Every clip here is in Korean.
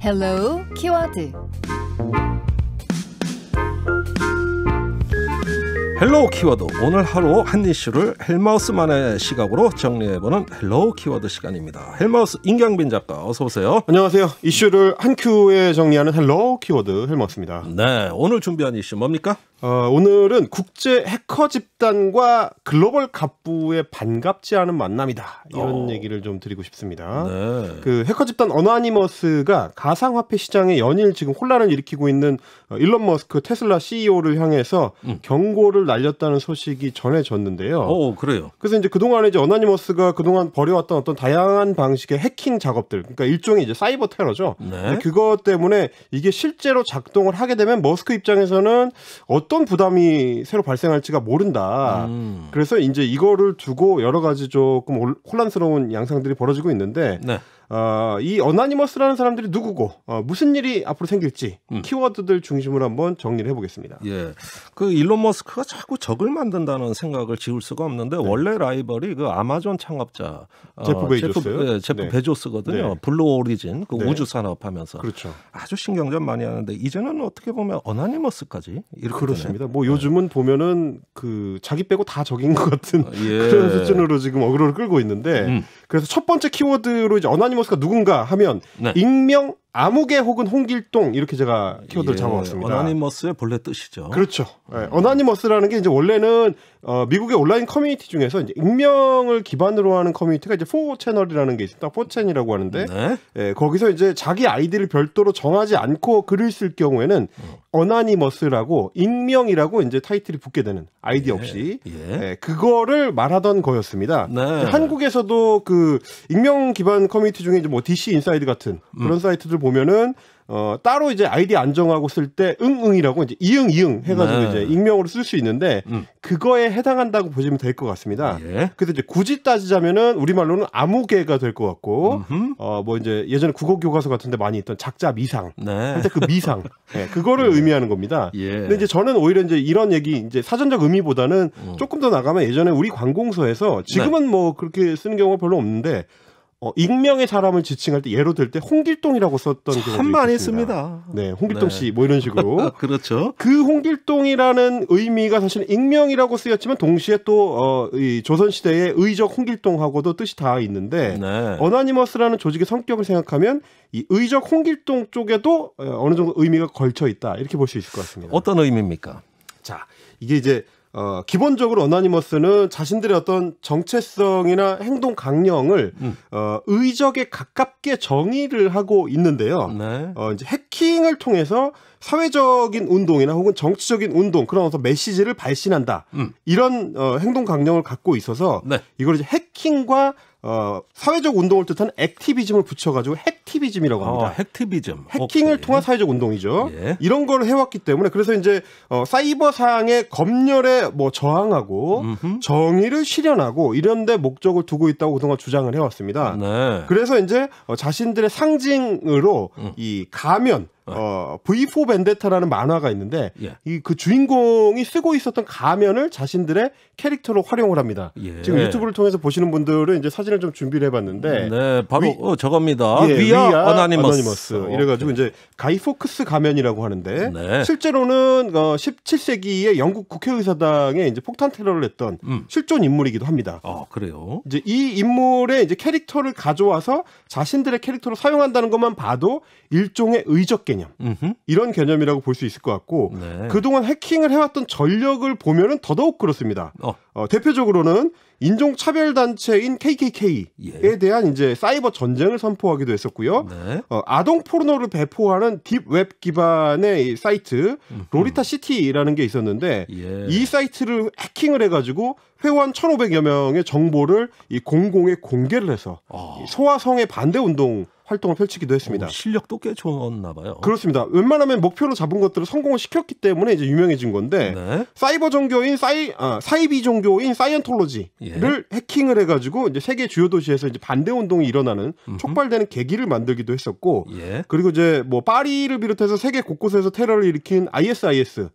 Hello 키워드. 헬로우 키워드, 오늘 하루 한 이슈를 헬마우스만의 시각으로 정리해보는 헬로우 키워드 시간입니다. 헬마우스 임경빈 작가, 어서 오세요. 안녕하세요. 이슈를 한 큐에 정리하는 헬로우 키워드 헬마우스입니다. 네, 오늘 준비한 이슈 뭡니까? 오늘은 국제 해커 집단과 글로벌 갑부의 반갑지 않은 만남이다, 이런 얘기를 좀 드리고 싶습니다. 네. 그 해커 집단 어나니머스가 가상화폐 시장에 연일 지금 혼란을 일으키고 있는 일론 머스크 테슬라 CEO를 향해서 경고를 날렸다는 소식이 전해졌는데요. 오, 그래요. 그래서 이제 그동안에 이제 어나니머스가 그동안 벌여왔던 어떤 다양한 방식의 해킹 작업들, 그러니까 일종의 이제 사이버 테러죠. 네. 그것 때문에 이게 실제로 작동을 하게 되면 머스크 입장에서는 어떤 부담이 새로 발생할지가 모른다. 그래서 이제 이거를 두고 여러 가지 조금 혼란스러운 양상들이 벌어지고 있는데, 네. 이 어나니머스라는 사람들이 누구고 무슨 일이 앞으로 생길지 키워드들 중심으로 한번 정리를 해보겠습니다. 예, 그 일론 머스크가 자꾸 적을 만든다는 생각을 지울 수가 없는데, 원래 라이벌이 그 아마존 창업자 제프 베조스, 제프 베조스거든요. 네. 블루 오리진, 그 네. 우주 산업 하면서 그렇죠. 아주 신경전 많이 하는데, 이제는 어떻게 보면 어나니머스까지 이렇게 그렇습니다. 뭐 요즘은 보면은 그 자기 빼고 다 적인 것 같은 예. 그런 수준으로 지금 어그로를 끌고 있는데, 그래서 첫 번째 키워드로 이제 어나니머스가 누군가 하면 네. 익명, 아무개 혹은 홍길동, 이렇게 제가 키워드를 예, 잡아왔습니다. 어나니머스의 본래 뜻이죠. 그렇죠. 네, 어나니머스라는 게 이제 원래는 미국의 온라인 커뮤니티 중에서 이제 익명을 기반으로 하는 커뮤니티가 이제 4채널이라는 게 있습니다. 4채널이라고 하는데, 네. 예, 거기서 이제 자기 아이디를 별도로 정하지 않고 글을 쓸 경우에는 어나니머스라고, 익명이라고 이제 타이틀이 붙게 되는, 아이디 없이. 예. 예, 그거를 말하던 거였습니다. 네. 한국에서도 그 익명 기반 커뮤니티 중에 이제 뭐 DC 인사이드 같은 그런 사이트들 보면은 따로 이제 아이디 안정하고 쓸 때 응응이라고 이제 이응 해가지고 네. 이제 익명으로 쓸 수 있는데, 그거에 해당한다고 보시면 될 것 같습니다. 예. 그래서 이제 굳이 따지자면은 우리말로는 아무개가 될 것 같고, 뭐 이제 예전에 국어 교과서 같은데 많이 있던 작자 미상, 네. 한때 그 미상, 네, 그거를 의미하는 겁니다. 예. 근데 이제 저는 오히려 이제 이런 얘기, 이제 사전적 의미보다는 조금 더 나가면, 예전에 우리 관공서에서 지금은 뭐 그렇게 쓰는 경우가 별로 없는데, 익명의 사람을 지칭할 때 예로 들 때 홍길동이라고 썼던 경우도 참 많이 있습니다. 씁니다. 네, 홍길동 네. 씨 뭐 이런 식으로. 그렇죠. 그 홍길동이라는 의미가 사실 익명이라고 쓰였지만 동시에 또 이 조선 시대의 의적 홍길동하고도 뜻이 다 있는데, 네. 어나니머스라는 조직의 성격을 생각하면 이 의적 홍길동 쪽에도 어느 정도 의미가 걸쳐 있다, 이렇게 볼 수 있을 것 같습니다. 어떤 의미입니까? 자, 이게 이제 기본적으로 어나니머스는 자신들의 어떤 정체성이나 행동 강령을 의적에 가깝게 정의를 하고 있는데요. 네. 이제 해킹을 통해서 사회적인 운동이나 혹은 정치적인 운동, 그런 어떤 메시지를 발신한다, 이런 행동 강령을 갖고 있어서, 네. 이걸 이제 해킹과 사회적 운동을 뜻하는 액티비즘을 붙여가지고 핵티비즘이라고 합니다. 핵티비즘. 해킹을 오케이. 통한 사회적 운동이죠. 예. 이런 걸 해왔기 때문에, 그래서 이제 사이버상의 검열에 뭐 저항하고 정의를 실현하고 이런 데 목적을 두고 있다고 그동안 주장을 해왔습니다. 네. 그래서 이제 자신들의 상징으로 이 가면, V4 벤데타라는 만화가 있는데, 예. 이 그 주인공이 쓰고 있었던 가면을 자신들의 캐릭터로 활용을 합니다. 예. 지금 유튜브를 통해서 보시는 분들은 이제 사진을 좀 준비를 해봤는데, 네, 바로 저겁니다. 예, 위아 위아 어나니머스. 이래가지고 이제 가이포크스 가면이라고 하는데, 네. 실제로는 17세기에 영국 국회의사당에 이제 폭탄 테러를 했던 실존 인물이기도 합니다. 그래요? 이제 이 인물의 이제 캐릭터를 가져와서 자신들의 캐릭터로 사용한다는 것만 봐도 일종의 의적 개념, 이런 개념이라고 볼 수 있을 것 같고, 네. 그동안 해킹을 해왔던 전력을 보면은 더더욱 그렇습니다. 대표적으로는 인종차별단체인 KKK에 예. 대한 이제 사이버 전쟁을 선포하기도 했었고요. 네. 아동 포르노를 배포하는 딥웹 기반의 이 사이트 로리타 시티라는 게 있었는데, 예. 이 사이트를 해킹을 해가지고 회원 1,500여 명의 정보를 이 공공에 공개를 해서 이 소아성애 반대 운동 활동을 펼치기도 했습니다. 실력도 꽤 좋았나 봐요. 그렇습니다. 웬만하면 목표로 잡은 것들을 성공을 시켰기 때문에 이제 유명해진 건데, 네. 사이버 종교인 사이비 종교인 사이언톨로지를 해킹을 해가지고 이제 세계 주요 도시에서 이제 반대 운동이 일어나는 촉발되는 계기를 만들기도 했었고, 예. 그리고 이제 뭐 파리를 비롯해서 세계 곳곳에서 테러를 일으킨 ISIS의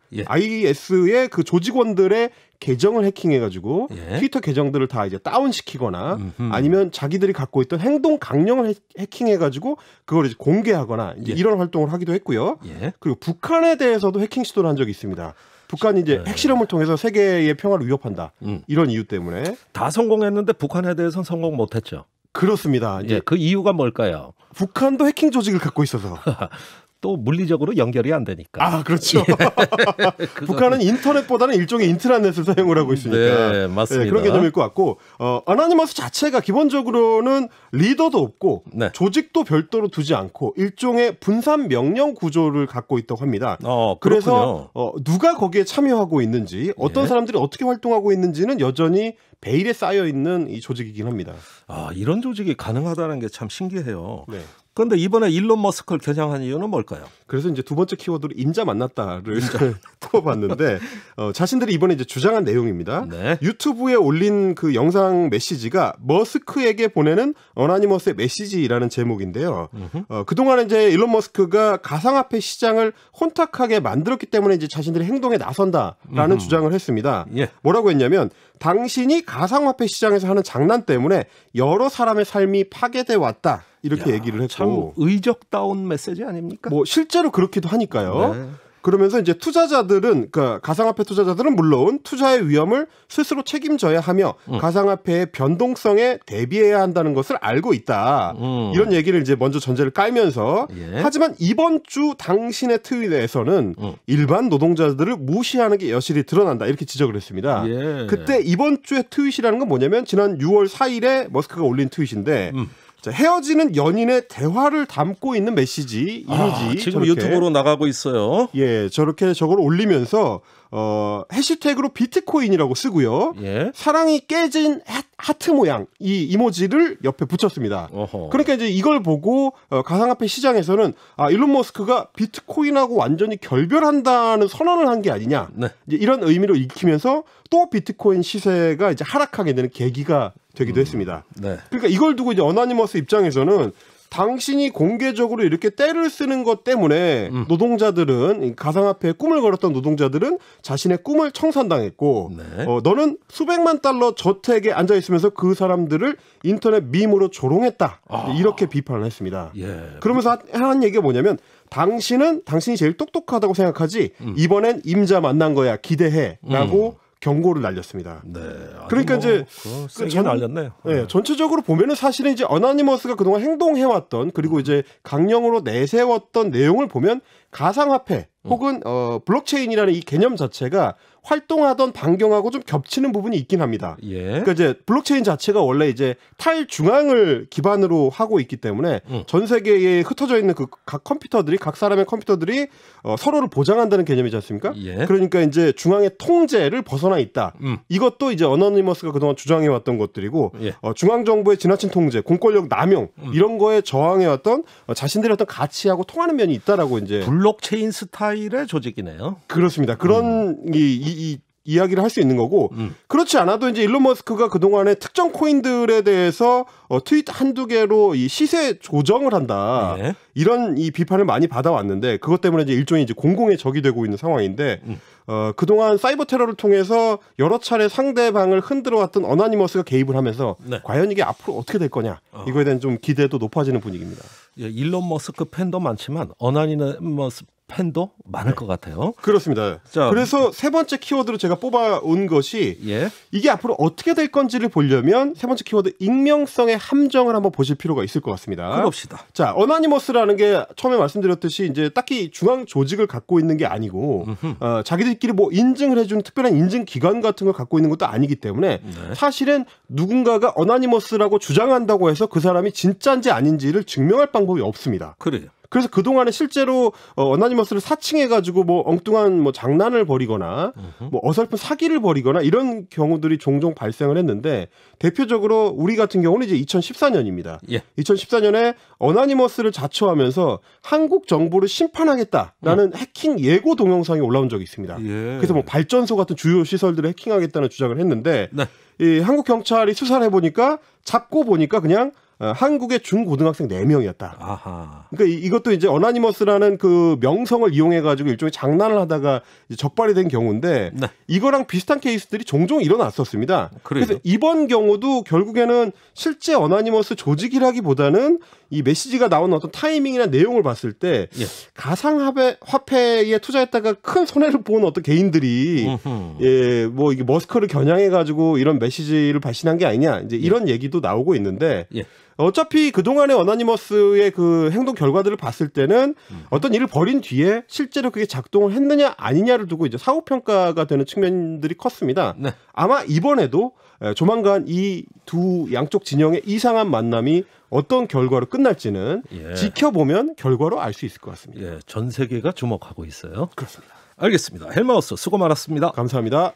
그 조직원들의 계정을 해킹해가지고 예. 트위터 계정들을 다 이제 다운시키거나 아니면 자기들이 갖고 있던 행동 강령을 해킹해가지고 그걸 이제 공개하거나 이제 예. 이런 활동을 하기도 했고요. 예. 그리고 북한에 대해서도 해킹 시도를 한 적이 있습니다. 북한이 이제 핵실험을 통해서 세계의 평화를 위협한다. 이런 이유 때문에. 다 성공했는데 북한에 대해서는 성공 못했죠. 그렇습니다. 이제 예, 그 이유가 뭘까요? 북한도 해킹 조직을 갖고 있어서. 또 물리적으로 연결이 안 되니까. 아, 그렇죠. 북한은 인터넷보다는 일종의 인트라넷을 사용을 하고 있으니까. 네, 맞습니다. 네, 그런 개념일 것 같고, 어나니머스 자체가 기본적으로는 리더도 없고, 네. 조직도 별도로 두지 않고, 일종의 분산 명령 구조를 갖고 있다고 합니다. 그래서 누가 거기에 참여하고 있는지, 어떤 예. 사람들이 어떻게 활동하고 있는지는 여전히 베일에 쌓여 있는 이 조직이긴 합니다. 아, 이런 조직이 가능하다는 게 참 신기해요. 네. 그런데 이번에 일론 머스크를 겨냥한 이유는 뭘까요? 그래서 이제 두 번째 키워드로 임자 만났다를 뽑아봤는데 자신들이 이번에 이제 주장한 내용입니다. 네. 유튜브에 올린 그 영상 메시지가 머스크에게 보내는 어나니머스의 메시지라는 제목인데요. 그동안에 이제 일론 머스크가 가상화폐 시장을 혼탁하게 만들었기 때문에 이제 자신들이 행동에 나선다라는 주장을 했습니다. 예. 뭐라고 했냐면 당신이 가상화폐 시장에서 하는 장난 때문에 여러 사람의 삶이 파괴돼 왔다. 이렇게 얘기를 했고 참 의적다운 메시지 아닙니까? 뭐 실제로 그렇기도 하니까요. 네. 그러면서 이제 투자자들은 그러니까 가상화폐 투자자들은 물론 투자의 위험을 스스로 책임져야 하며 가상화폐의 변동성에 대비해야 한다는 것을 알고 있다. 이런 얘기를 이제 먼저 전제를 깔면서 예. 하지만 이번 주 당신의 트윗에서는 일반 노동자들을 무시하는 게 여실히 드러난다. 이렇게 지적을 했습니다. 예. 그때 이번 주의 트윗이라는 건 뭐냐면 지난 6월 4일에 머스크가 올린 트윗인데 자, 헤어지는 연인의 대화를 담고 있는 메시지, 이미지. 지금 저렇게. 유튜브로 나가고 있어요. 예, 저렇게 저걸 올리면서 해시태그로 비트코인이라고 쓰고요. 예. 사랑이 깨진 하트 모양 이 이모지를 옆에 붙였습니다. 어허. 그러니까 이제 이걸 보고 가상화폐 시장에서는 일론 머스크가 비트코인하고 완전히 결별한다는 선언을 한 게 아니냐. 네. 이제 이런 의미로 읽히면서 또 비트코인 시세가 이제 하락하게 되는 계기가 되기도 했습니다. 네. 그러니까 이걸 두고 이제 어나니머스 입장에서는 당신이 공개적으로 이렇게 떼를 쓰는 것 때문에 노동자들은 가상화폐에 꿈을 걸었던 노동자들은 자신의 꿈을 청산당했고 네. 너는 수백만 달러 저택에 앉아 있으면서 그 사람들을 인터넷 밈으로 조롱했다. 이렇게 비판을 했습니다. 예. 그러면서 한 얘기가 뭐냐면 당신이 제일 똑똑하다고 생각하지 이번엔 임자 만난 거야 기대해라고 경고를 날렸습니다. 네. 그러니까 이제 세게 날렸네요. 네, 전체적으로 보면은 사실은 이제 어나니머스가 그동안 행동해왔던 그리고 이제 강령으로 내세웠던 내용을 보면 가상화폐 혹은 블록체인이라는 이 개념 자체가 활동하던 반경하고 좀 겹치는 부분이 있긴 합니다. 예. 그러니까 이제 블록체인 자체가 원래 이제 탈중앙을 기반으로 하고 있기 때문에 전 세계에 흩어져 있는 그 각 컴퓨터들이 각 사람의 컴퓨터들이 서로를 보장한다는 개념이지 않습니까? 예. 그러니까 이제 중앙의 통제를 벗어나 있다. 이것도 이제 어나니머스가 그동안 주장해왔던 것들이고 예. 중앙 정부의 지나친 통제, 공권력 남용 이런 거에 저항해왔던 자신들의 어떤 가치하고 통하는 면이 있다라고 이제 블록체인 스타일의 조직이네요. 그렇습니다. 그런 이야기를 할 수 있는 거고 그렇지 않아도 이제 일론 머스크가 그동안에 특정 코인들에 대해서 트윗 한두 개로 이 시세 조정을 한다. 네. 이런 이 비판을 많이 받아왔는데 그것 때문에 이제 일종의 이제 공공의 적이 되고 있는 상황인데 그동안 사이버 테러를 통해서 여러 차례 상대방을 흔들어 왔던 어나니머스가 개입을 하면서 네. 과연 이게 앞으로 어떻게 될 거냐. 이거에 대한 좀 기대도 높아지는 분위기입니다. 예, 일론 머스크 팬도 많지만 어나니머스 팬도 많을 것 같아요. 그렇습니다. 자, 그래서 세 번째 키워드로 제가 뽑아온 것이 예. 이게 앞으로 어떻게 될 건지를 보려면 세 번째 키워드 익명성의 함정을 한번 보실 필요가 있을 것 같습니다. 그럽시다. 자, 어나니머스라는 게 처음에 말씀드렸듯이 이제 딱히 중앙 조직을 갖고 있는 게 아니고 자기들끼리 뭐 인증을 해주는 특별한 인증 기관 같은 걸 갖고 있는 것도 아니기 때문에 네. 사실은 누군가가 어나니머스라고 주장한다고 해서 그 사람이 진짜인지 아닌지를 증명할 방법이 없습니다. 그래요. 그래서 그동안에 실제로 어나니머스를 사칭해가지고 뭐 엉뚱한 뭐 장난을 벌이거나 뭐 어설픈 사기를 벌이거나 이런 경우들이 종종 발생을 했는데 대표적으로 우리 같은 경우는 이제 2014년입니다. 예. 2014년에 어나니머스를 자처하면서 한국 정부를 심판하겠다라는 해킹 예고 동영상이 올라온 적이 있습니다. 예. 그래서 뭐 발전소 같은 주요 시설들을 해킹하겠다는 주장을 했는데 네. 이 한국 경찰이 수사를 해보니까 잡고 보니까 그냥 한국의 중고등학생 4명이었다. 아하. 그러니까 이것도 이제 어나니머스라는 그 명성을 이용해 가지고 일종의 장난을 하다가 이제 적발이 된 경우인데 네. 이거랑 비슷한 케이스들이 종종 일어났었습니다. 그래요? 그래서 이번 경우도 결국에는 실제 어나니머스 조직이라기보다는 이 메시지가 나오는 어떤 타이밍이나 내용을 봤을 때 예. 가상화폐에 투자했다가 큰 손해를 본 어떤 개인들이 예, 뭐 이게 머스크를 겨냥해 가지고 이런 메시지를 발신한 게 아니냐 이제 이런 얘기도 나오고 있는데 예. 어차피 그동안의 어나니머스의 그 행동 결과들을 봤을 때는 어떤 일을 벌인 뒤에 실제로 그게 작동을 했느냐 아니냐를 두고 이제 사후 평가가 되는 측면들이 컸습니다. 네. 아마 이번에도 조만간 이 두 양쪽 진영의 이상한 만남이 어떤 결과로 끝날지는 예. 지켜보면 결과로 알 수 있을 것 같습니다. 예, 전 세계가 주목하고 있어요. 그렇습니다. 알겠습니다. 헬마우스 수고 많았습니다. 감사합니다.